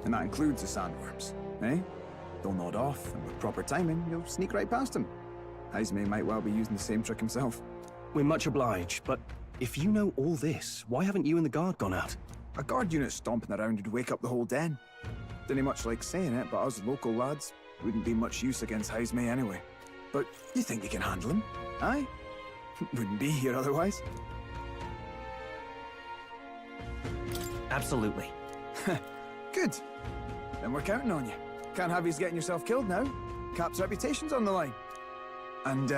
and that includes the sandworms, eh? They'll nod off, and with proper timing, you'll sneak right past him. Heismay might well be using the same trick himself. We're much obliged, but if you know all this, why haven't you and the guard gone out? A guard unit stomping around would wake up the whole den. Didn't much like saying it, but us local lads wouldn't be much use against Heismay anyway. But you think you can handle him? Aye? Wouldn't be here otherwise. Absolutely. Good. Then we're counting on you. Can't have you getting yourself killed now. Cap's reputation's on the line. And,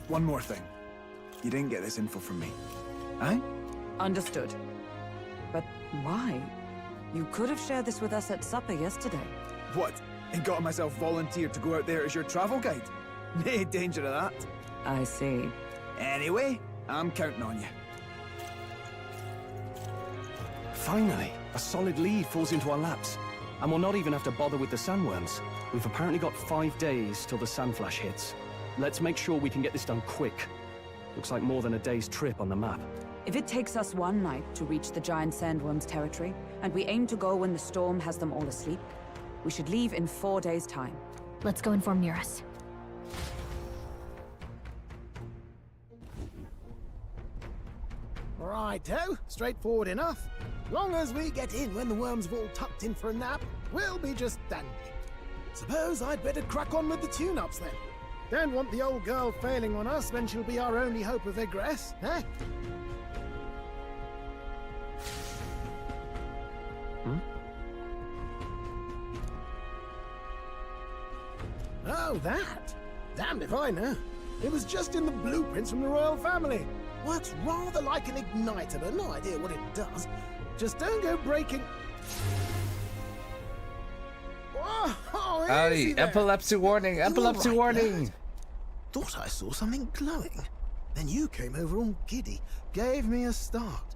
one more thing. You didn't get this info from me. Aye? Understood. But why? You could have shared this with us at supper yesterday. What? And got myself volunteered to go out there as your travel guide? No danger of that. I see. Anyway, I'm counting on you. Finally, a solid lead falls into our laps. And we'll not even have to bother with the sandworms. We've apparently got 5 days till the sandflash hits. Let's make sure we can get this done quick. Looks like more than a day's trip on the map. If it takes us one night to reach the giant sandworms' territory, and we aim to go when the storm has them all asleep, we should leave in 4 days' time. Let's go inform Nearest. Righto, straightforward enough. Long as we get in when the worms have all tucked in for a nap, we'll be just dandy. Suppose I'd better crack on with the tune-ups then. Don't want the old girl failing on us when she'll be our only hope of egress, eh? Oh, that? Damned if I know. It was just in the blueprints from the royal family. Works rather like an igniter, but no idea what it does. Just don't go breaking... Whoa, Howdy, epilepsy warning, epilepsy All right, warning. lad. Thought I saw something glowing. Then you came over all giddy, gave me a start.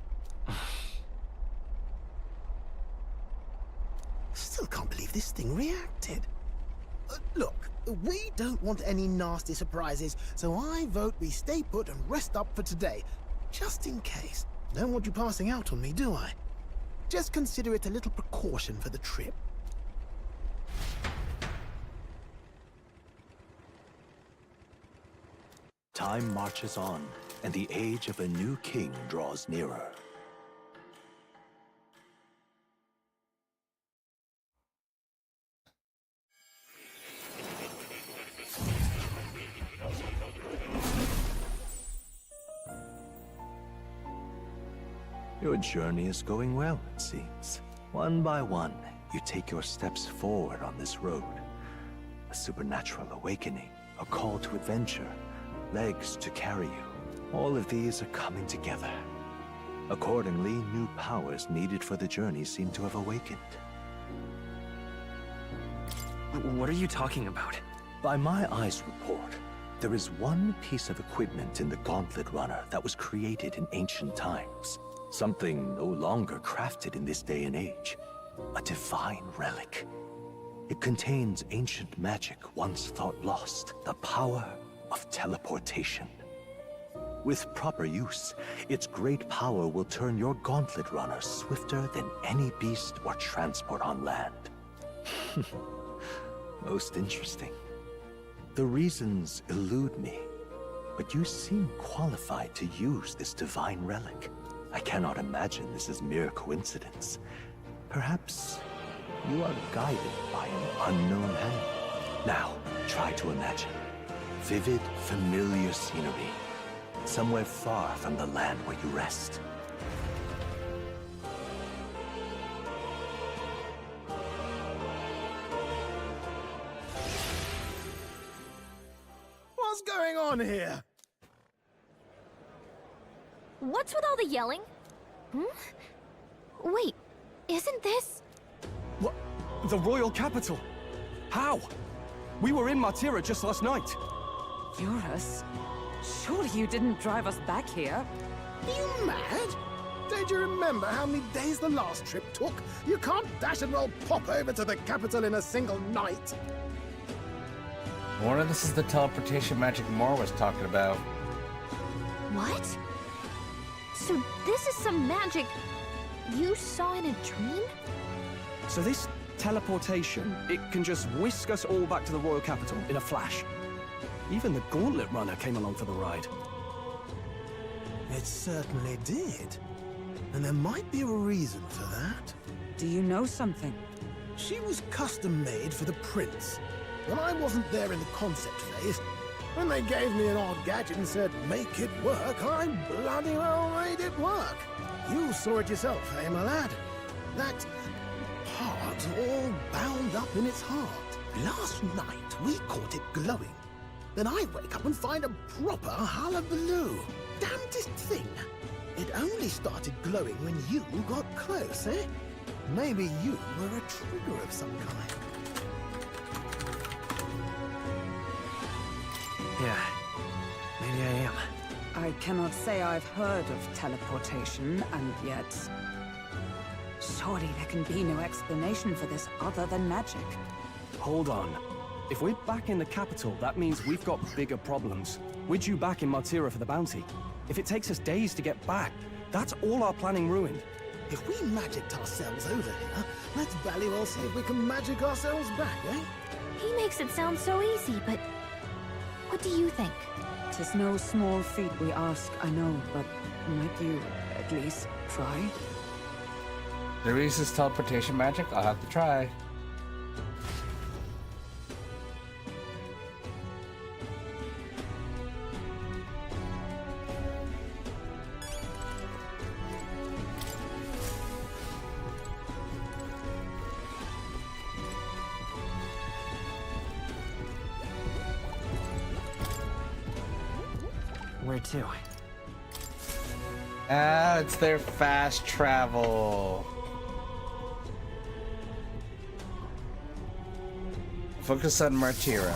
Still can't believe this thing reacted. Look, we don't want any nasty surprises, so I vote we stay put and rest up for today. Just in case. Don't want you passing out on me, do I? Just consider it a little precaution for the trip. Time marches on, and the age of a new king draws nearer. Your journey is going well, it seems. One by one, you take your steps forward on this road. A supernatural awakening, a call to adventure, legs to carry you. All of these are coming together. Accordingly, new powers needed for the journey seem to have awakened. What are you talking about? By my eyes report, there is one piece of equipment in the Gauntlet Runner that was created in ancient times. Something no longer crafted in this day and age. A divine relic. It contains ancient magic once thought lost. The power of teleportation. With proper use, its great power will turn your Gauntlet Runner swifter than any beast or transport on land. Most interesting. The reasons elude me, but you seem qualified to use this divine relic. I cannot imagine this is mere coincidence. Perhaps you are guided by an unknown hand. Now, try to imagine. Vivid, familiar scenery. Somewhere far from the land where you rest. What's going on here? What's with all the yelling? Wait, isn't this... What? The royal capital? How? We were in Martira just last night. Eurus? Surely you didn't drive us back here? Are you mad? Don't you remember how many days the last trip took? You can't dash and roll pop over to the capital in a single night. I wonder if this is the teleportation magic Moore was talking about. What? So this is some magic you saw in a dream? So this Teleportation. It can just whisk us all back to the royal capital in a flash. Even the Gauntlet Runner came along for the ride. It certainly did. And there might be a reason for that. Do you know something? She was custom-made for the prince. When I wasn't there in the concept phase, when they gave me an odd gadget and said, make it work, I bloody well made it work. You saw it yourself, eh, my lad? That part all bound up in its heart. Last night, we caught it glowing. Then I wake up and find a proper hullabaloo. Damnedest thing. It only started glowing when you got close, eh? Maybe you were a trigger of some kind. Yeah, maybe I am. I cannot say I've heard of teleportation, and yet... Surely there can be no explanation for this other than magic. Hold on. If we're back in the capital, that means we've got bigger problems. We're due back in Martira for the bounty. If it takes us days to get back, that's all our planning ruined. If we magicked ourselves over here, let's valley well see if we can magic ourselves back, eh? He makes it sound so easy, but what do you think? 'Tis no small feat we ask, I know, but might you at least try? There is this teleportation magic. I'll have to try. Where to? Ah, it's their fast travel. Focus on Martira.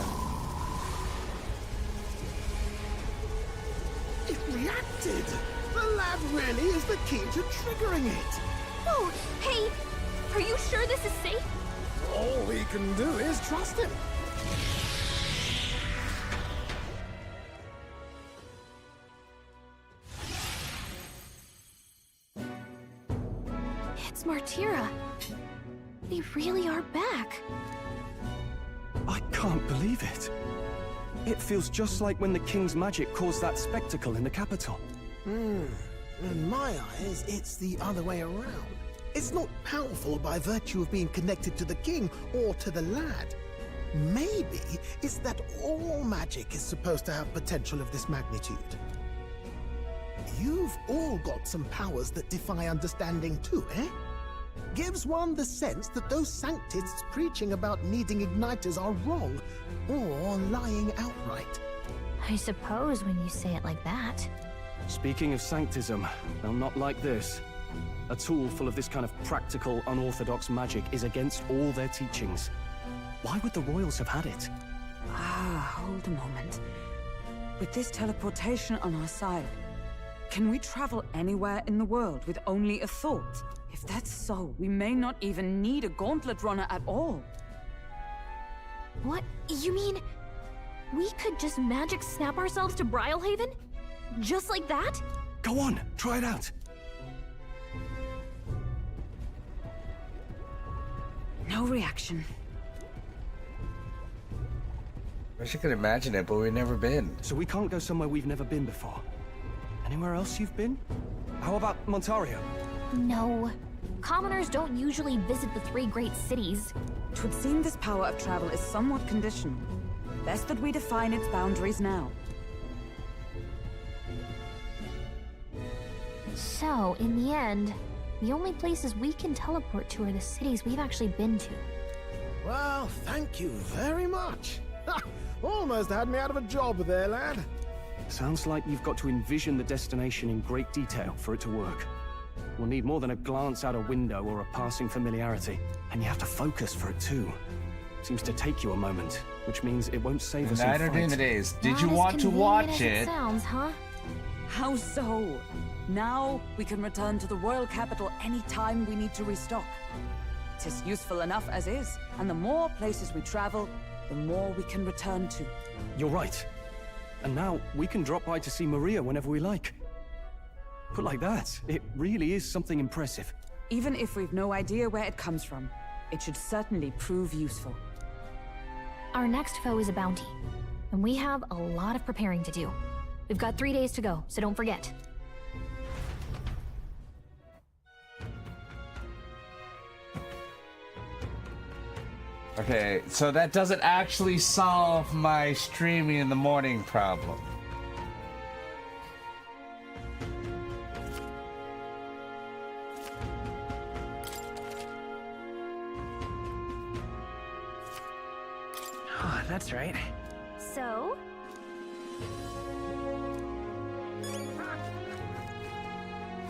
It reacted! The lad really is the key to triggering it! Oh, hey! Are you sure this is safe? All we can do is trust him. It's Martira. They really are back. I can't believe it. It feels just like when the king's magic caused that spectacle in the capital. In my eyes, it's the other way around. It's not powerful by virtue of being connected to the king or to the lad. Maybe it's that all magic is supposed to have potential of this magnitude. You've all got some powers that defy understanding too, eh? Gives one the sense that those sanctists preaching about needing igniters are wrong, or lying outright. I suppose when you say it like that. Speaking of sanctism, they'll not like this. A tool full of this kind of practical, unorthodox magic is against all their teachings. Why would the royals have had it? Hold a moment. With this teleportation on our side, can we travel anywhere in the world with only a thought? If that's so, we may not even need a gauntlet runner at all. What? You mean we could just magic snap ourselves to Brylehaven? Just like that? Go on, try it out. No reaction. I wish I could imagine it, but we've never been. So we can't go somewhere we've never been before. Anywhere else you've been? How about Montario? No. Commoners don't usually visit the three great cities. 'Twould seem this power of travel is somewhat conditional. Best that we define its boundaries now. So, in the end, the only places we can teleport to are the cities we've actually been to. Well, thank you very much. Ha! Almost had me out of a job there, lad. Sounds like you've got to envision the destination in great detail for it to work. We'll need more than a glance out a window or a passing familiarity. And you have to focus for it too. Seems to take you a moment, which means it won't save us in Night or during fight. the days. Did Not you as want to convenient watch as it? Sounds, huh? How so? Now we can return to the royal capital any time we need to restock. 'Tis useful enough as is, and the more places we travel, the more we can return to. You're right. And now we can drop by to see Maria whenever we like. Put like that, it really is something impressive. Even if we've no idea where it comes from. It should certainly prove useful. Our next foe is a bounty, and we have a lot of preparing to do. We've got 3 days to go, so don't forget. Okay, so that doesn't actually solve my streaming in the morning problem. Oh, that's right. So?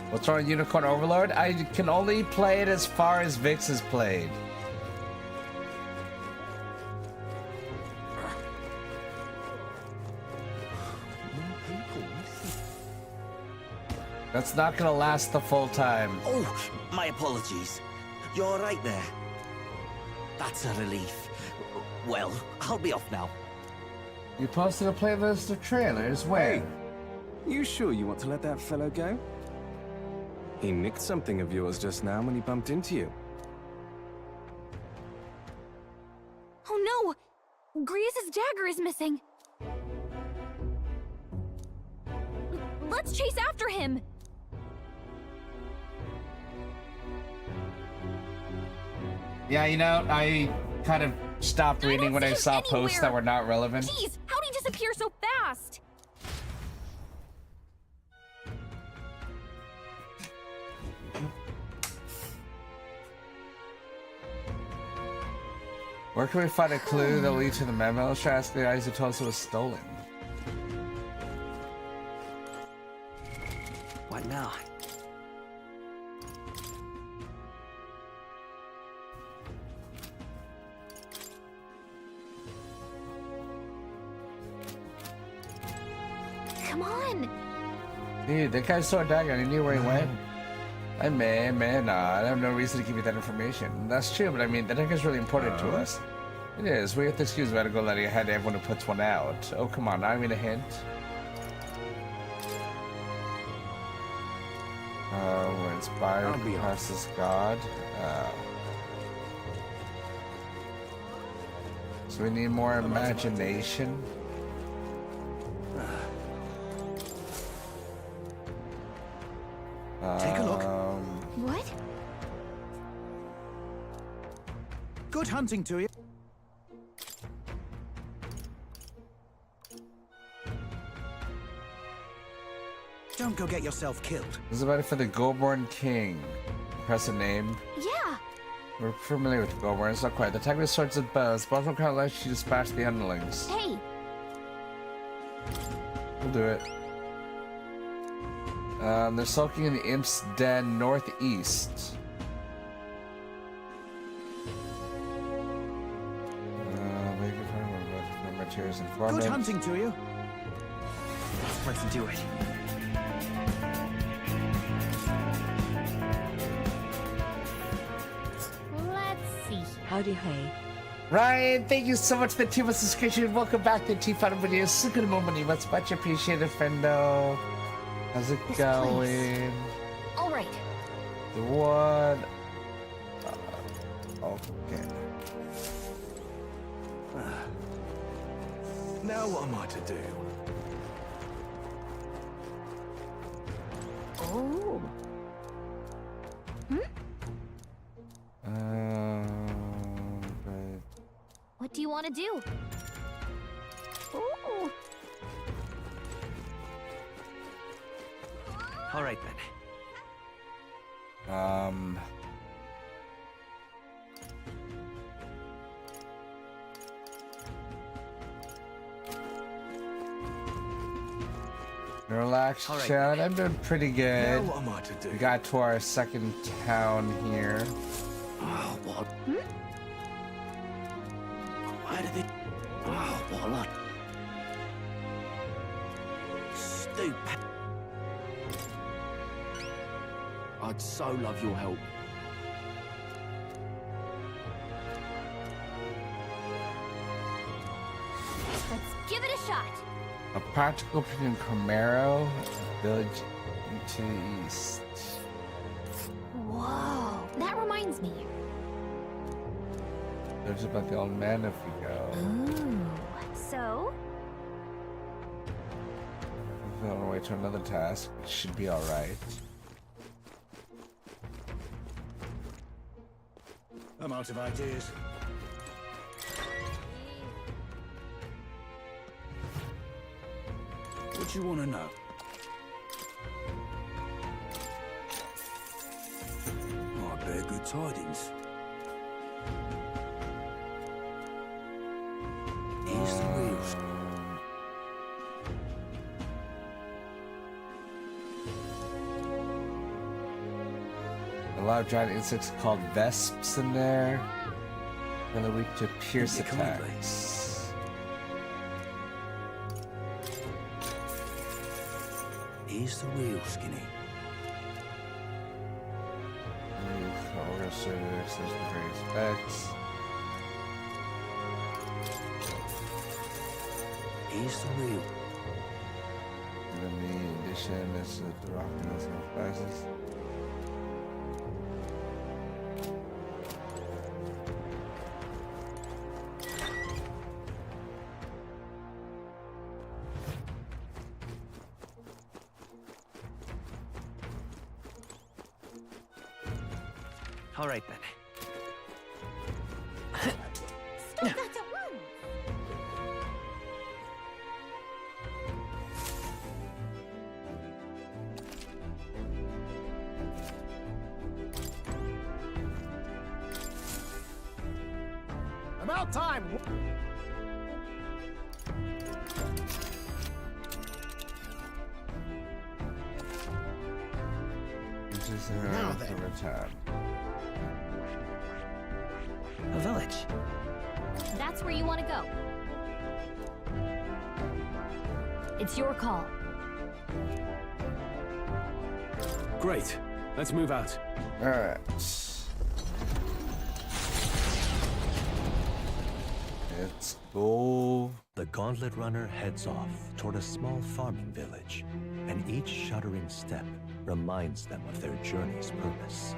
What's wrong with Unicorn Overlord? I can only play it as far as Vix has played. That's not gonna last the full time. Oh, my apologies. You're right there. That's a relief. Well, I'll be off now. You posted a playlist of trailers? Where? You sure you want to let that fellow go? He nicked something of yours just now when he bumped into you. Oh no! Griez's dagger is missing! Let's chase after him! Yeah, you know, I kind of stopped reading when I saw posts that were not relevant. Jeez, how'd he disappear so fast? Where can we find a clue that leads to the memo? Let's try asking the guys who told us it was stolen. What now? Come on! Dude, that guy saw a dagger and he knew where he went. I may not. I have no reason to give you that information. That's true, but I mean, the dagger's really important to us. It is. We have to excuse me to go letting ahead of everyone who puts one out. Oh, come on. Now I mean a hint. We're inspired by this god. So we need more imagination. Take a look. What? Good hunting to you. Don't go get yourself killed. This is about it for the Goldborn King. Impressive name. Yeah! We're familiar with the Goldborn. It's not quite. The type of swords and bows. Bottom kind of lets you dispatch the underlings. Hey! We'll do it. They're sulking in the Imp's Den northeast. Good hunting to you. Let's do it. Let's see. Howdy, hey. Ryan, thank you so much for the 2 months subscription. Welcome back to T-Final Videos. So good moment. Much appreciated, friendo. How's it going? Alright. The one. Okay. Now what am I to do? Oh. But What do you want to do? Ooh. All right then. Relax, All right. Chad. I'm doing pretty good. Now what am I to do? We got to our second town here. Oh, what? Why did they... Oh, what a lot. Stupid. I'd so love your help. Let's give it a shot. A practical in Camaro, village to the east. Whoa. That reminds me. There's about the old man if we go. Ooh. So? We're on our way to another task. It should be alright. I'm out of ideas. What do you want to know? Oh, I bear good tidings. Here's the wheels. A lot of giant insects called vesps in there. Really weak to pierce attacks. Here's the wheel, Skinny. There's various specs. Here's the wheel. Enemy edition is the rock and some prices. All right then. About time! Now then. A village. That's where you want to go. It's your call. Great. Let's move out. Alright. Let's go. The Gauntlet Runner heads off toward a small farming village, and each shuddering step reminds them of their journey's purpose.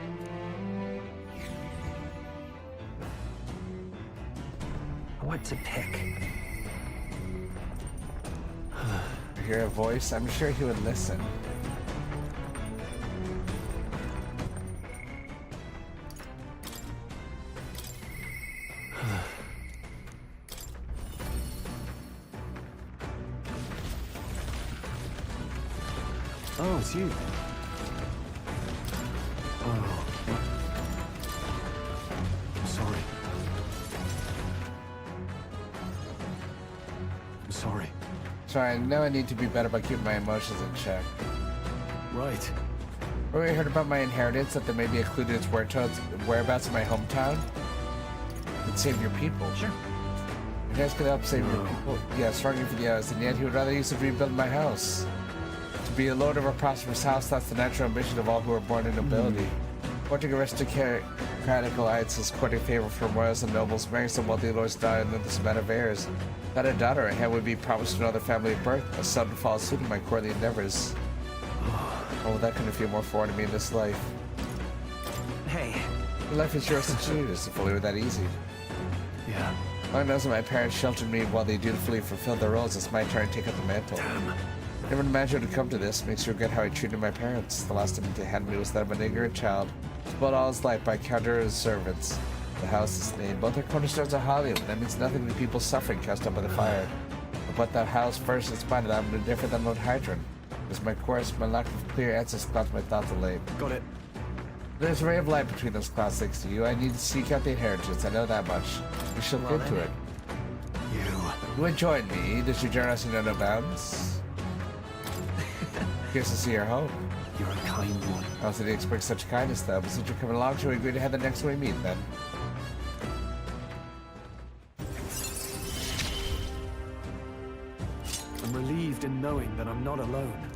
What to pick? You hear a voice? I'm sure he would listen. Oh, it's you. Oh. I'm sorry. I'm sorry. Sorry, I know I need to be better about keeping my emotions in check. Right. When we heard about my inheritance, that there may be included its whereabouts in my hometown, it saved your people. Sure. You guys could help save your people. Yeah, struggling for the others, and yet he would rather use it to rebuild my house. To be a lord of a prosperous house, that's the natural ambition of all who are born in nobility. Courting aristocratic alliances, courting favor from royals and nobles, marrying some wealthy lords die and then this man of heirs. Not a daughter, a hand would be promised to another family of birth. A son would follow suit in my courtly endeavors. Oh, that couldn't feel more foreign to me in this life. Hey. Your life is yours to choose, if only it were that easy. Yeah. Long knows that my parents sheltered me while they dutifully fulfilled their roles. It's my turn to take up the mantle. Damn. Never imagined it would come to this. Makes you forget how I treated my parents. The last thing they had me was that of an ignorant child, spoiled all his life by countless servants. The house is named. Both are cornerstones of Hollywood. That means nothing to people suffering cast up by the fire. But that house first inspired that I'm no different than Lord Hydron. As my course, my lack of clear answers clouds my thoughts late. Got it. There's a ray of light between those clouds thanks to you. I need to seek out the inheritance. I know that much. We shall get to it. You enjoyed me. Does your generosity know no bounds? Curious to see your home. You're a kind one. I also didn't expect such kindness, though. But since you're coming along, shall we agree to have the next one we meet, then? I'm relieved in knowing that I'm not alone.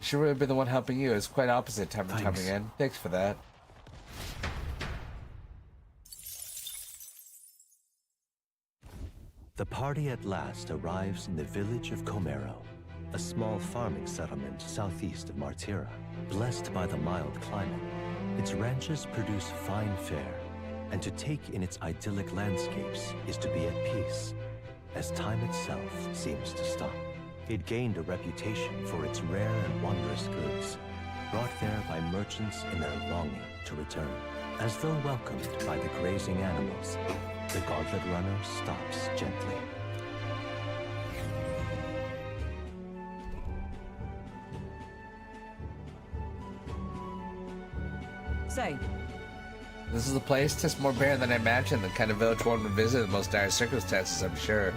Should really be the one helping you. It's quite opposite time and time Thanks. again. Thanks for that. The party at last arrives in the village of Comero, a small farming settlement southeast of Martira. Blessed by the mild climate, Its ranches produce fine fare, and to take in its idyllic landscapes is to be at peace, as time itself seems to stop. It gained a reputation for its rare and wondrous goods, brought there by merchants in their longing to return. As though welcomed by the grazing animals, the Gauntlet Runner stops gently. Say, This is a place that's more barren than I imagined, the kind of village one would visit in most dire circumstances, I'm sure.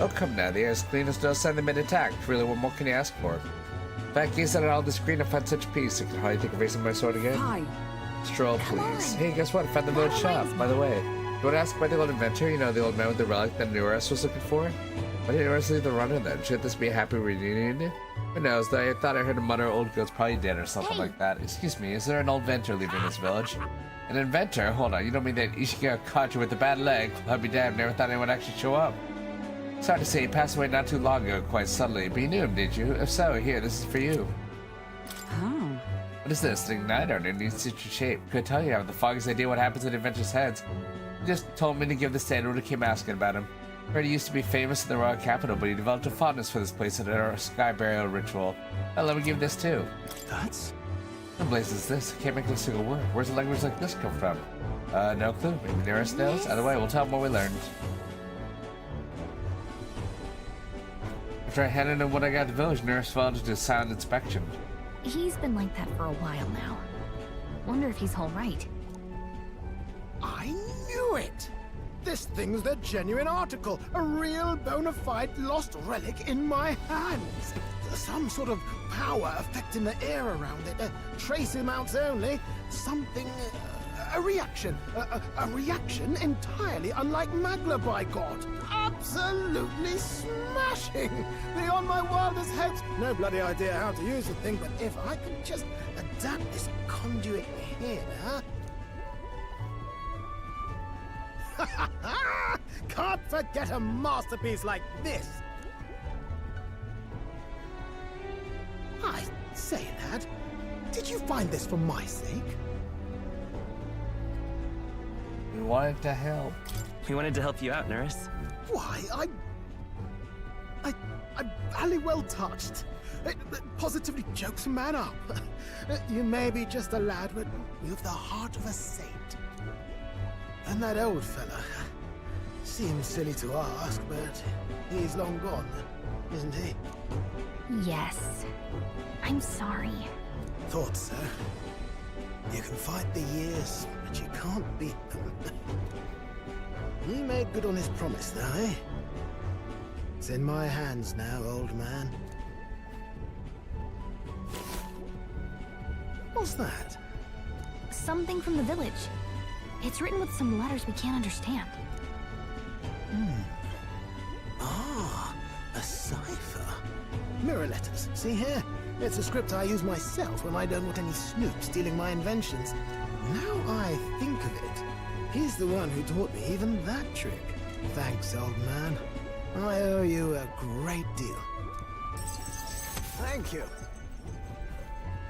Oh, come now, the air is clean as no sign they've been attacked. Really, what more can you ask for? In fact, gaze at all this green and find such peace, I can hardly think of raising my sword again. hi. Stroll, please. Hey, guess what? I found the village shop, by the way. You want to ask about the old inventor? You know, the old man with the relic that Nuris was looking for? Why didn't Nuris leave the runner then? Should this be a happy reunion? Who knows, though I thought I heard him mutter old girl's probably dead or something like that. Excuse me, is there an old inventor leaving this village? An inventor? Hold on, you don't mean that Ishiga caught you with a bad leg? I'll be damned, never thought anyone would actually show up. Sorry to say, he passed away not too long ago, quite suddenly, but you knew him, did you? If so, here, this is for you. Oh. What is this? An igniter in a new secret shape. Could tell you, I have the foggiest idea what happens in inventors' heads. He just told me to give this to anyone who came asking about him. Heard he used to be famous in the royal capital, but he developed a fondness for this place in a sky burial ritual. Well, let me give this too. That's... What blaze is this? I can't make a single word. Where's a language like this come from? No clue. Maybe Nearest knows? Either way, we'll tell him what we learned. After I handed him what I got at the village, Nearest fell into silent inspection. He's been like that for a while now. Wonder if he's all right. I knew it! This thing's the genuine article, a real bona fide lost relic in my hands. Some sort of power affecting the air around it, trace amounts only, something, a reaction entirely unlike Magla, by God. Absolutely smashing! Beyond my wildest hopes. No bloody idea how to use the thing, but if I could just adapt this conduit here... Can't forget a masterpiece like this! I say, lad, did you find this for my sake? We wanted to help. We wanted to help you out, Nurse. Why, I'm very well touched. It positively jokes a man up. You may be just a lad, but you've the heart of a saint. And that old fella, seems silly to ask, but he's long gone, isn't he? Yes. I'm sorry. Thought so. You can fight the years, but you can't beat them. He made good on his promise, though, eh? It's in my hands now, old man. What's that? Something from the village. It's written with some letters we can't understand. Ah, a cipher. Mirror letters, see here? It's a script I use myself when I don't want any snoops stealing my inventions. Now I think of it, he's the one who taught me even that trick. Thanks, old man. I owe you a great deal. Thank you.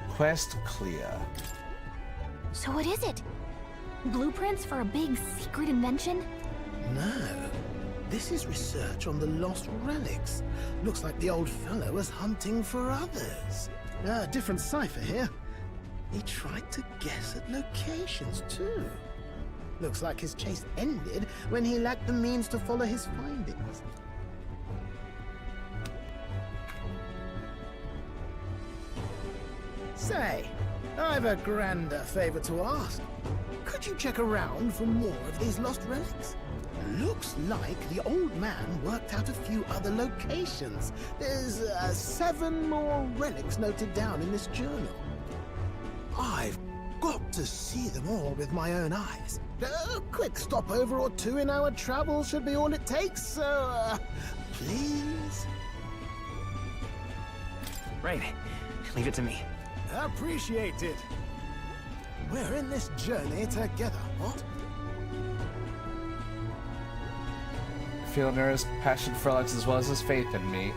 Quest clear. So what is it? Blueprints for a big secret invention? No. This is research on the lost relics. Looks like the old fellow was hunting for others. Different cipher here. He tried to guess at locations, too. Looks like his chase ended when he lacked the means to follow his findings. Say, I've a grander favor to ask. Could you check around for more of these lost relics? Looks like the old man worked out a few other locations. There's 7 more relics noted down in this journal. I've got to see them all with my own eyes. A quick stopover or 2 in our travel should be all it takes, so, please? Right. Leave it to me. Appreciate it. We're in this journey together, what? I feel Nura's passion for Alex as well as his faith in me.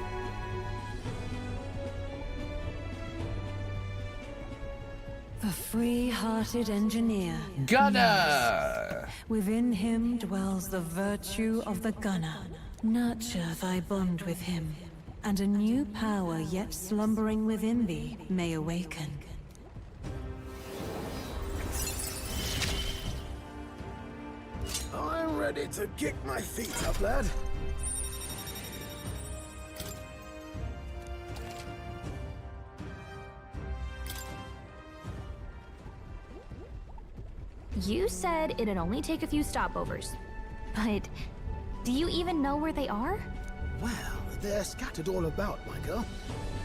The free-hearted engineer. Gunner! Within him dwells the virtue of the gunner. Nurture thy bond with him, and a new power yet slumbering within thee may awaken. I'm ready to kick my feet up, lad. You said it'd only take a few stopovers. But do you even know where they are? Well, they're scattered all about, my girl.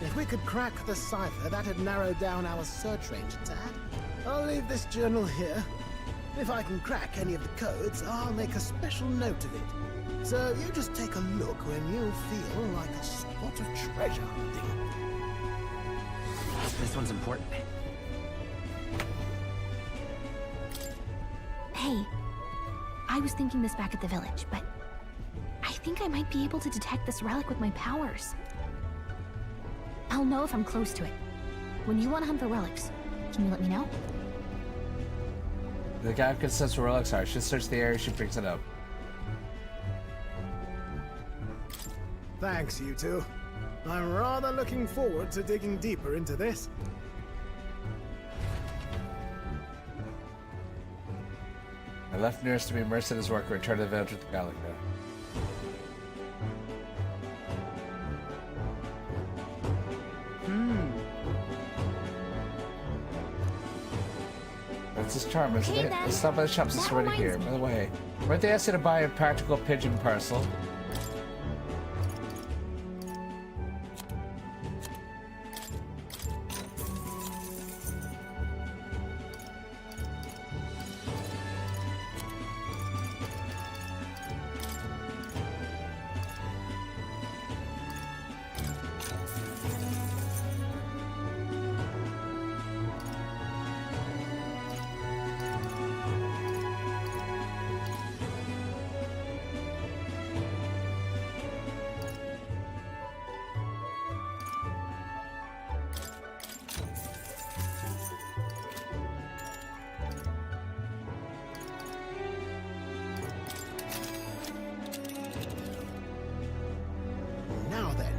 If we could crack the cipher, that'd narrow down our search range a tad. I'll leave this journal here. If I can crack any of the codes, I'll make a special note of it. So you just take a look when you feel like a spot of treasure hunting. This one's important. Hey, I was thinking this back at the village, but I think I might be able to detect this relic with my powers. I'll know if I'm close to it. When you want to hunt for relics, can you let me know? The guy can sense where relics are. Should search the area, she brings it up. Thanks, you two. I'm rather looking forward to digging deeper into this. I left nearest to be immersed in his work and returned to the village with the Gallica. That's his charm, isn't Okay, it? then. Let's stop by the shops that's That already reminds here. me. By the way, weren't they asked you to buy a practical pigeon parcel? Now then.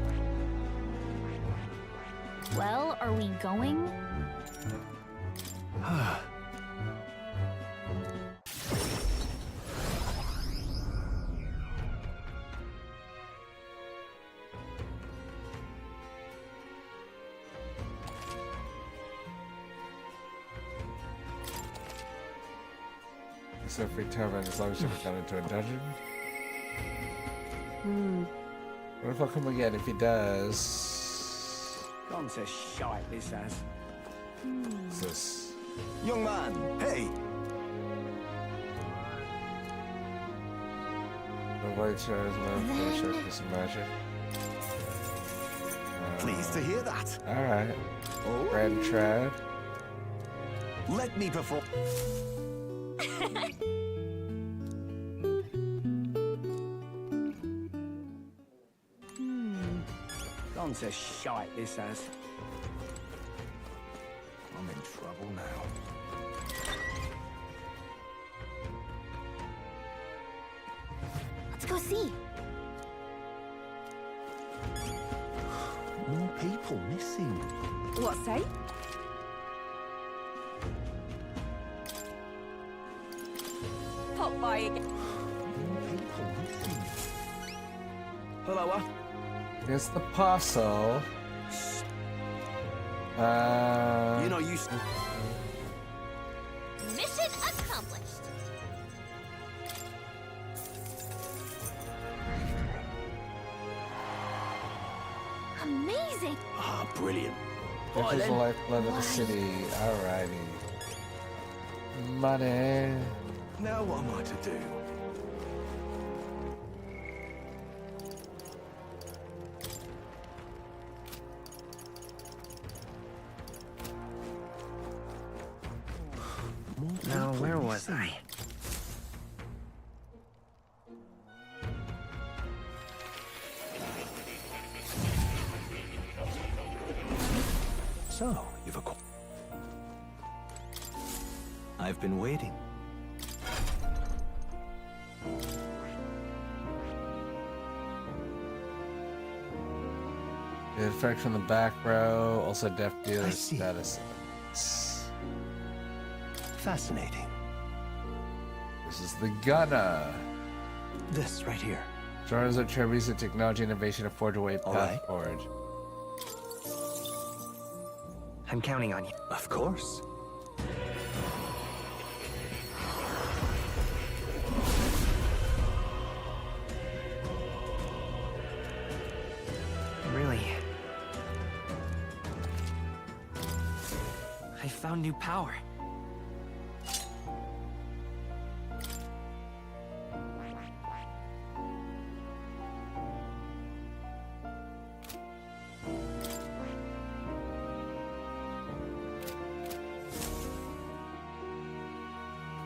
Well, are we going? So free time and as long as you haven't gone into a dungeon. What if I'll come again if he does? Gone to shite, this has. What's this? Young man, hey! Nobody tries my first shot piece of magic. Pleased to hear that. Alright. Oh, Brad and Trad. let me perform. Gone to shite, this has. I'm in trouble now. Let's go see. More people missing. What say? Pop by again. More people missing. Hello, Here's the parcel. You know, you. Mission accomplished. Amazing. Ah, brilliant. This is the lifeblood of the city. Alrighty. Money. Now what am I to do? More Now, people where was missing. I? So, you've acquired. I've been waiting. The effect from the back row, also deaf dealer I see. status. Fascinating. This is the gunner. This right here. Journals of recent technology innovation to forge a way All path right. forward. I'm counting on you. Of course. Really? I found new power.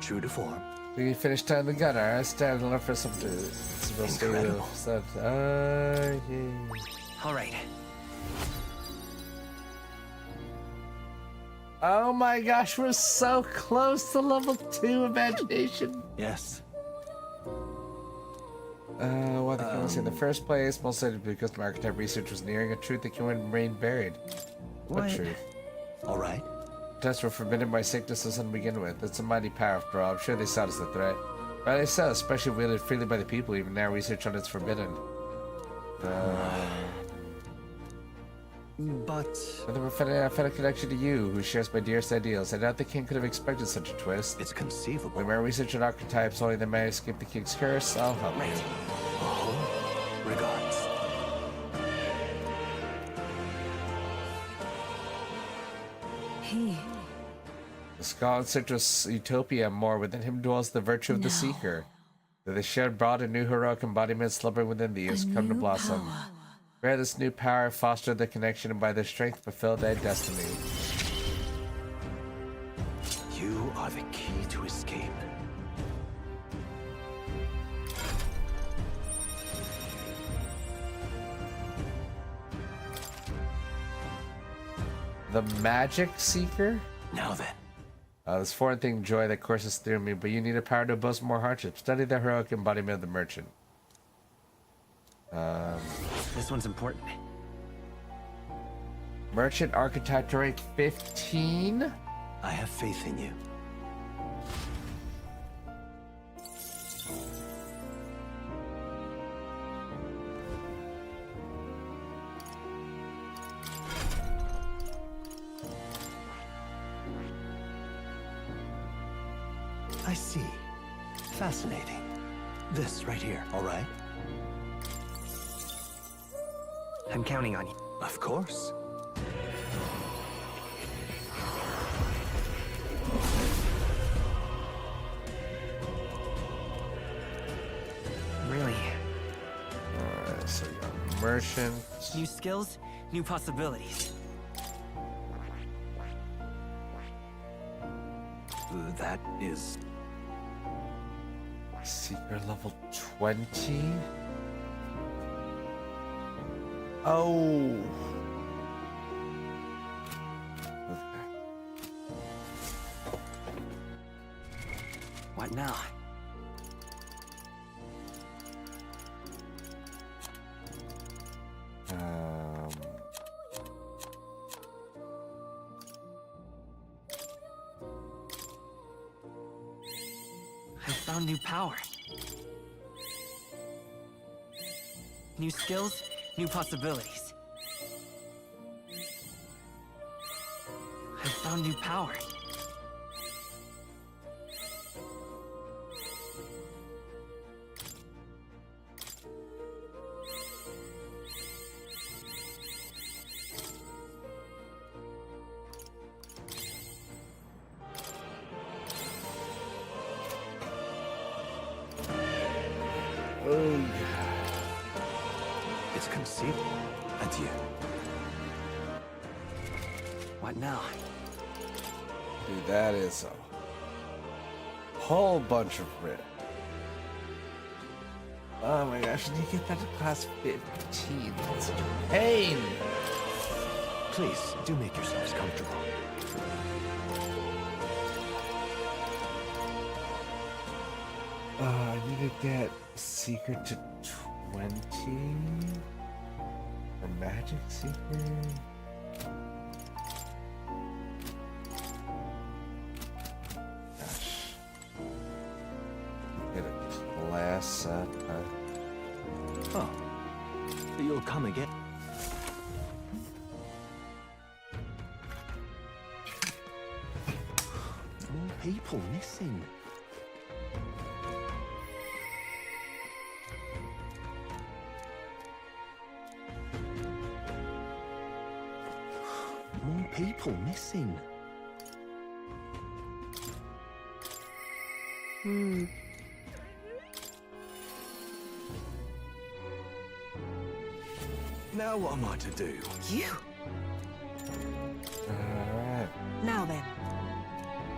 True to form. We finished tying the gunner. I stand and look for some Incredible. Yeah. All right. Oh my gosh, we're so close to level 2 imagination. Yes. What can I say? In the first place, mostly because my archetype research was nearing a truth that can remain buried. What truth? All right. Tests were forbidden by sicknesses to begin with. It's a mighty power after all. I'm sure they saw it as a threat. Rightly so, especially wielded freely by the people. Even now, research on it's forbidden. But With a felt connection to you, who shares my dearest ideals, I doubt the king could have expected such a twist. it's conceivable. When my research on archetypes only the man escape the king's curse, I'll help you. Regards. He... The Scotland citrus utopia more within him dwells the virtue of the seeker. That the shared broad and new heroic embodiment slumbering within thee has come to blossom. Bear this new power, foster the connection, and by their strength fulfill thy destiny. You are the key to escape. The Magic Seeker? Now then. This foreign thing joy that courses through me, but you need a power to boast more hardships. Study the heroic embodiment of the merchant. This one's important. Merchant archetype to rank 15? I have faith in you. I see. Fascinating. This right here, all right? I'm counting on you. Of course. Really? Alright, so you got merchant. New skills, new possibilities. That is... Seeker level 20? Oh. What now? I found new power. New skills, new possibilities. I found new power. It's conceivable. Adieu. What now? Dude, that is a whole bunch of red. Oh my gosh, and you get that to class 15. That's such a pain. Please, do make yourselves comfortable. I need to get secret to 20 or magic secret. Gosh. Get a glass up. Oh, you'll come again. More people missing. More people missing. Now what am I to do? You. Alright. Now then.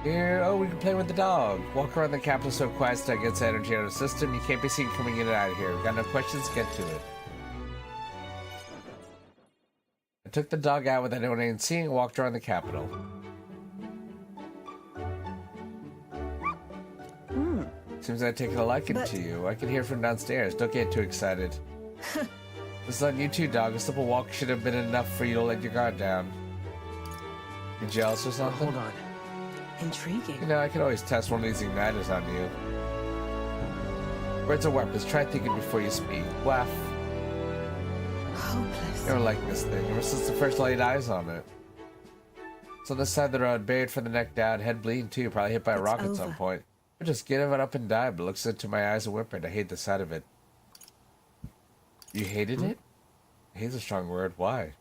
Here, oh, we can play with the dog. Walk around the capital so quiet so it gets energy out of the system. You can't be seen coming in and out of here. Got no questions? Get to it. I took the dog out without anyone even seeing and walked around the capital. Seems I've taken a liking to you. I can hear from downstairs. Don't get too excited. This is on you too, dog. A simple walk should have been enough for you to let your guard down. You jealous or something? Hold on. Intriguing. You know, I can always test one of these igniters on you. Words are weapons. Try thinking before you speak. Waff. Hopeless. Never liked this thing. Ever since the first laid eyes on it. It's on the side of the road, buried from the neck down, head bleeding too, probably hit by a It's rock at some over. point. But just get it up and die, but looks into my eyes and whimpered. I hate the sight of it. You hated it? Hate's a strong word. Why?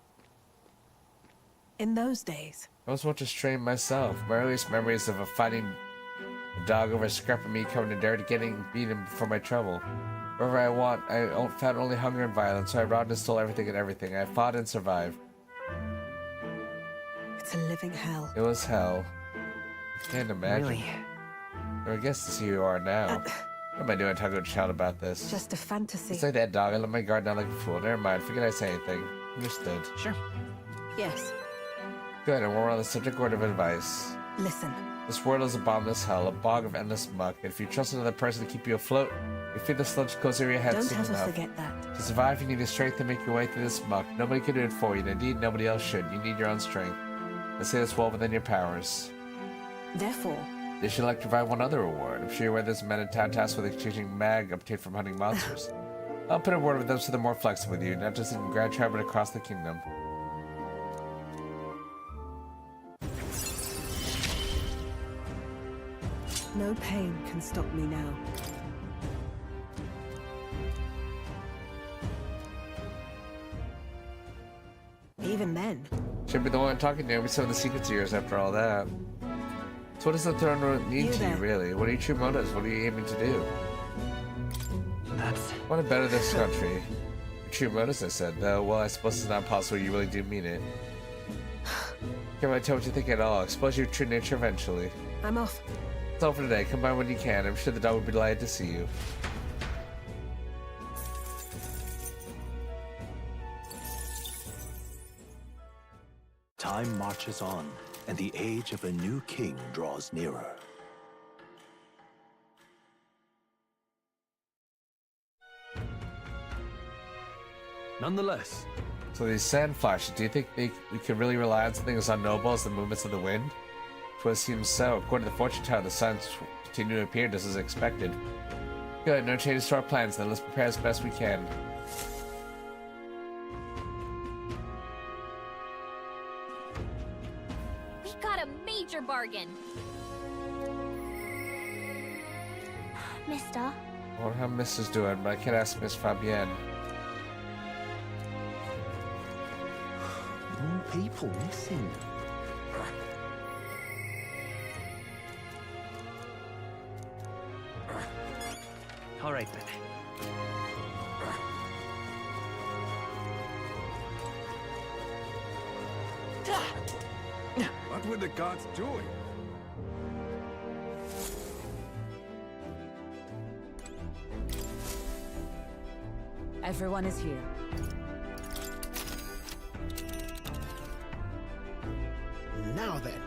In those days. I was once a strain myself. My earliest memories of a fighting a dog over a scrap of meat covered in dirt, getting beaten for my trouble. Wherever I found only hunger and violence, so I robbed and stole everything and everything. I fought and survived. It's a living hell. It was hell. I can't imagine. Really? I guess to see who you are now. What am I doing talking to a child about this? Just a fantasy. It's like that dog. I let my guard down like a fool. Never mind. Forget I say anything. Understood. Sure. Yes. Good, and we're on the subject word of advice. Listen. This world is a bottomless hell, a bog of endless muck. And if you trust another person to keep you afloat, you feel the sludge close over your head Don't soon ever enough. forget that. To survive, you need the strength to make your way through this muck. Nobody can do it for you, and indeed, nobody else should. You need your own strength. I say this well within your powers. Therefore, You should like to provide one other reward. I'm sure you're aware there's men in town tasked with exchanging mag obtained from hunting monsters. I'll put a word with them so they're more flexible with you, not just in Grand Tribe but across the kingdom. no pain can stop me now. Even then, Should be the one talking to you. Be some of the secrets of yours after all that. So what does the throne room mean You to you, there. really? What are your true motives? What are you aiming to do? That's... I want to better this country. Your true motives, I said, though. Well, I suppose it's not possible you really do mean it. Can't really tell what you think at all. Expose your true nature eventually. I'm off. That's all for today. Come by when you can. I'm sure the dog would be delighted to see you. Time marches on, and the age of a new king draws nearer. Nonetheless, So these sand flashes, do you think we could really rely on something as unknowable as the movements of the wind? To us seems so. According to the fortune teller, the signs continue to appear just as expected. Good, no changes to our plans then. Let's prepare as best we can. We got a major bargain. Mister, I wonder how Miss is doing, but I can't ask Miss Fabienne. More people missing. All right, then. What were the gods doing? Everyone is here. Now then.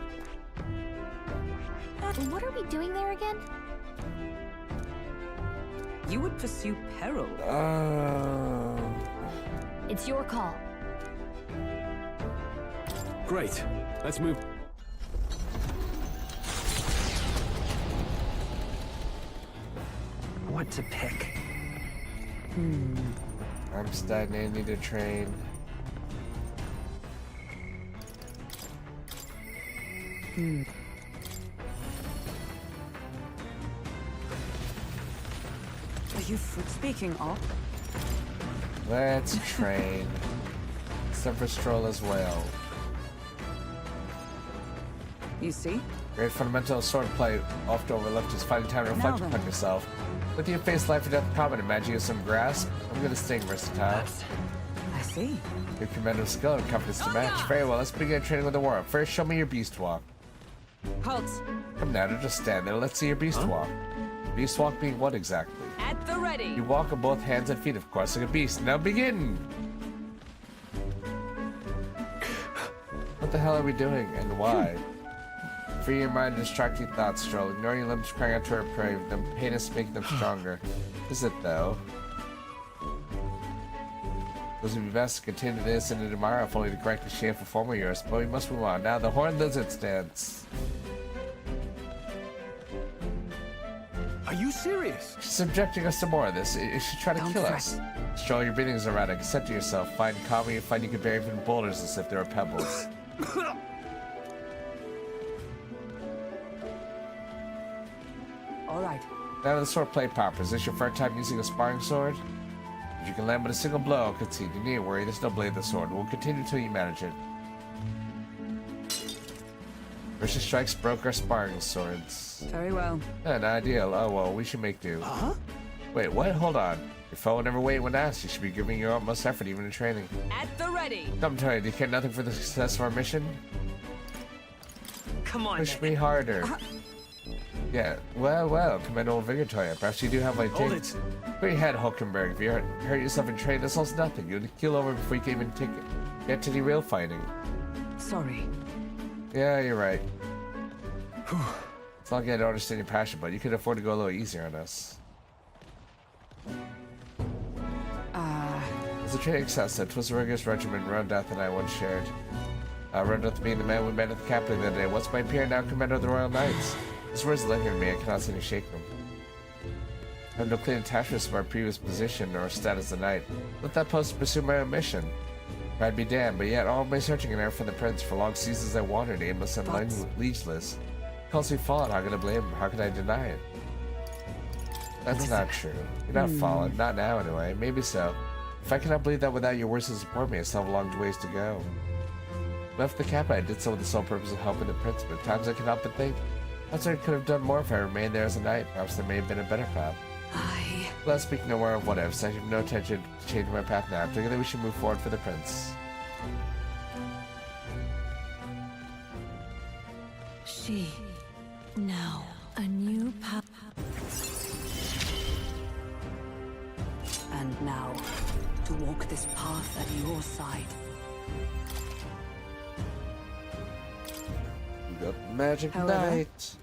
what are we doing there again? You would pursue peril. It's your call. Great. Let's move. What to pick? I'm stagnating, need to train. Are you fruit speaking of? Let's train. Except for Stroll as well. You see? Great fundamental swordplay often overlooked is finding time to reflect Now upon then. yourself. With you face life or death combat, imagine you have some grasp. I'm gonna stay versatile. I see. Your tremendous skill and confidence to match. Very well, let's begin training with the warm. First, show me your beast walk. Halt. Come now, don't just stand there. Let's see your beast walk. Beast walk being what exactly? At the ready. You walk on both hands and feet, of course, like a beast. Now begin! What the hell are we doing, and why? Free your mind and distract your thoughts, Stroll. Ignore your limbs crying out to our prey. Them pain us make them stronger. Is it, though? Those would be best to continue this into tomorrow, if only to correct the shameful form of yours. But we must move on. Now, the horned lizard stance. Are you serious? She's subjecting us to more of this. Is she trying to Don't kill fret. us? Stroll, your breathing is erratic. Center yourself. Find calm, you find you can bear even boulders as if they were pebbles. All right. Now to the sword play popper. Is this your first time using a sparring sword? If you can land with a single blow, I'll concede. You needn't worry, there's no blade in the sword. We'll continue until you manage it. Vicious strikes broke our sparring swords. Very well. Not ideal. Oh well, we should make do. Wait, what? Hold on. Your foe will never wait when asked. You should be giving your utmost effort even in training. At the ready. Come tell you, do you care nothing for the success of our mission? Come on, Push then. me harder. Yeah, well, Commander Vigatoria. Perhaps you do have what it Hold takes. Put your head, Hulkenberg. If you hurt yourself in training, this all's nothing. You'll kill over before you can even get to the real fighting. Sorry. Yeah, you're right. It's not like I don't understand your passion, but you could afford to go a little easier on us. As a training excessive, 'twas a rigorous regimen Rondath and I once shared. Rondath being the man we met at the capital the other day. What's my peer now, Commander of the Royal Knights? His words lingering me, I cannot seem to shake them. I have no clear attachments to my previous position or status as a knight. Let that post to pursue my own mission. I'd be damned, but yet all my searching and error for the prince for long seasons I wandered, aimless and liegeless. He calls me fallen, how can I blame him? How can I deny it? That's not true. You're not fallen, not now anyway. Maybe so. If I cannot believe that without your words to support me, I still have a long ways to go. Left the cap, I did so with the sole purpose of helping the prince, but at times I cannot but think, perhaps I could have done more if I remained there as a knight. Perhaps there may have been a better path. Let's speak no more of what ifs. I have no intention to change my path now. Together we should move forward for the prince. She. Now, a new path. And now, to walk this path at your side. We got Magic However- Knight.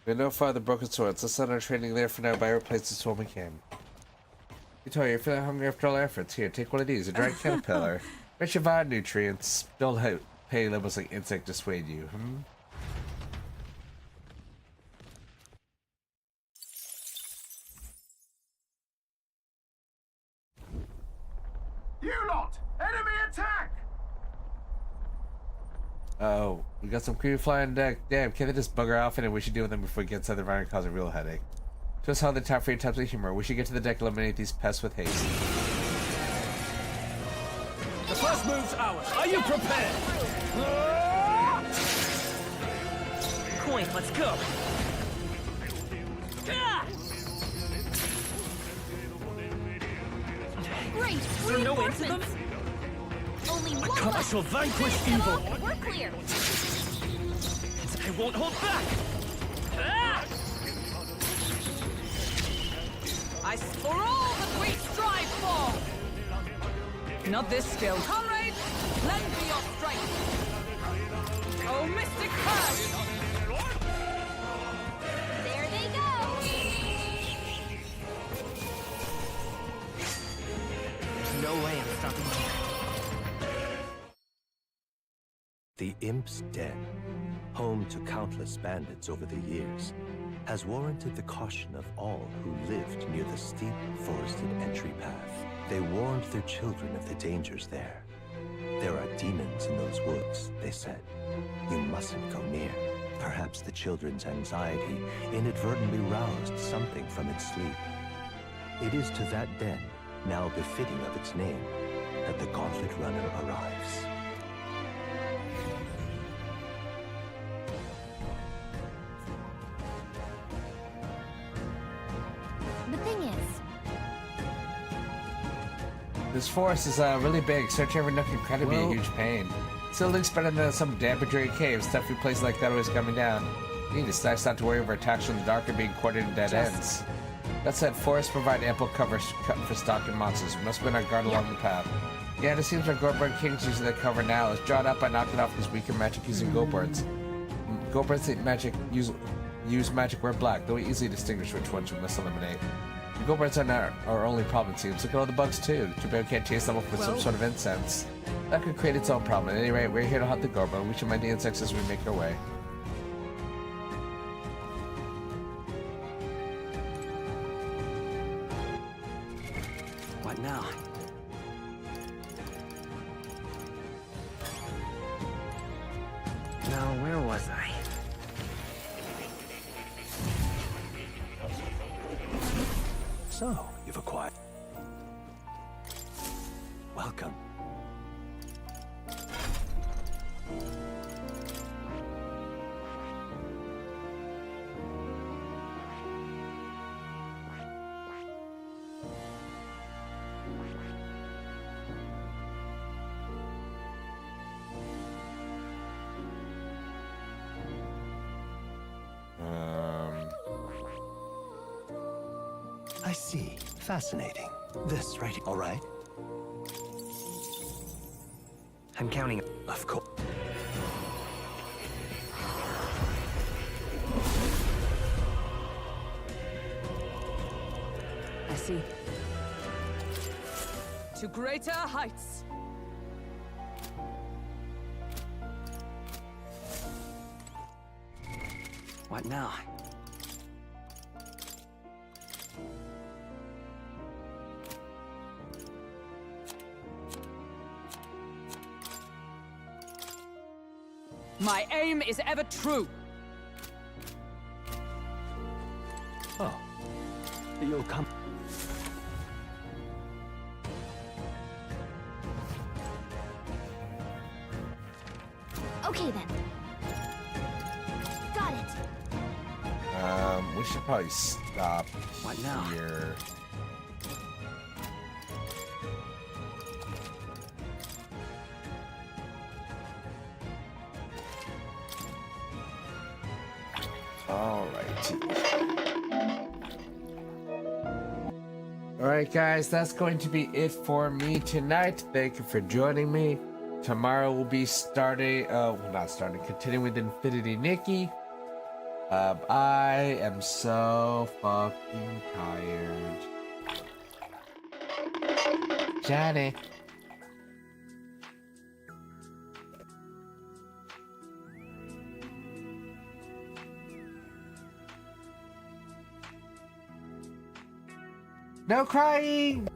We have no farther broken swords. Let's end our training there for now by replacing this when we can. Victoria, you're feeling hungry after all our efforts. Here, take one of these. A dried caterpillar. Rich of iron nutrients. Don't pay levels like insect dissuade you. You lot! Enemy attack! Oh, we got some creepy flying deck. Damn, can't they just bugger off and we should deal with them before we get inside the environment and cause a real headache. Just how the top for your types of humor. We should get to the deck and eliminate these pests with haste. The first move's ours. Are you prepared? Coin, let's go. Great! Is there no end to them? Only one I left. shall vanquish Finish them evil. off, We're clear. I won't hold back. Ah! For all that we strive for! Not this skill. Comrades, lend me your strength! Oh, mystic curse! There they go. way I'm stopping here. The Imp's Den, home to countless bandits over the years, has warranted the caution of all who lived near the steep, forested entry path. They warned their children of the dangers there. There are demons in those woods, they said. You mustn't go near. Perhaps the children's anxiety inadvertently roused something from its sleep. It is to that den, now befitting of its name, that the Gauntlet Runner arrives. The thing is, This forest is really big. Searching every nook and cranny would be a huge pain. Still looks better than some damp and dreary caves. Stuffy place like that always coming down. It's nice not to worry over attacks from the dark and being quartered in dead ends. That said, forests provide ample cover for stalking monsters. We must have been on guard along the path. Yeah, and it seems like Goldberg King's using that cover now. It's drawn up by knocking off these weaker magic using go-birds. Go-birds that use magic wear black, though we easily distinguish which ones we must eliminate. The go-birds are not our only problem, it seems. Look at all the bugs, too. Too bad we can't chase them off with some sort of incense. That could create its own problem. At any rate, we're here to hunt the go-bird. We should mind the insects as we make our way. What now? Now, where was I? So, you've acquired. Welcome. I see. Fascinating. This right here. All right. I'm counting. Of course. I see. To greater heights. What now? My aim is ever true. Oh. You'll come. okay then. Got it. We should probably stop What now? here. Alright guys, that's going to be it for me tonight. Thank you for joining me. Tomorrow we'll be continuing with Infinity Nikki. I am so fucking tired. Johnny. No crying!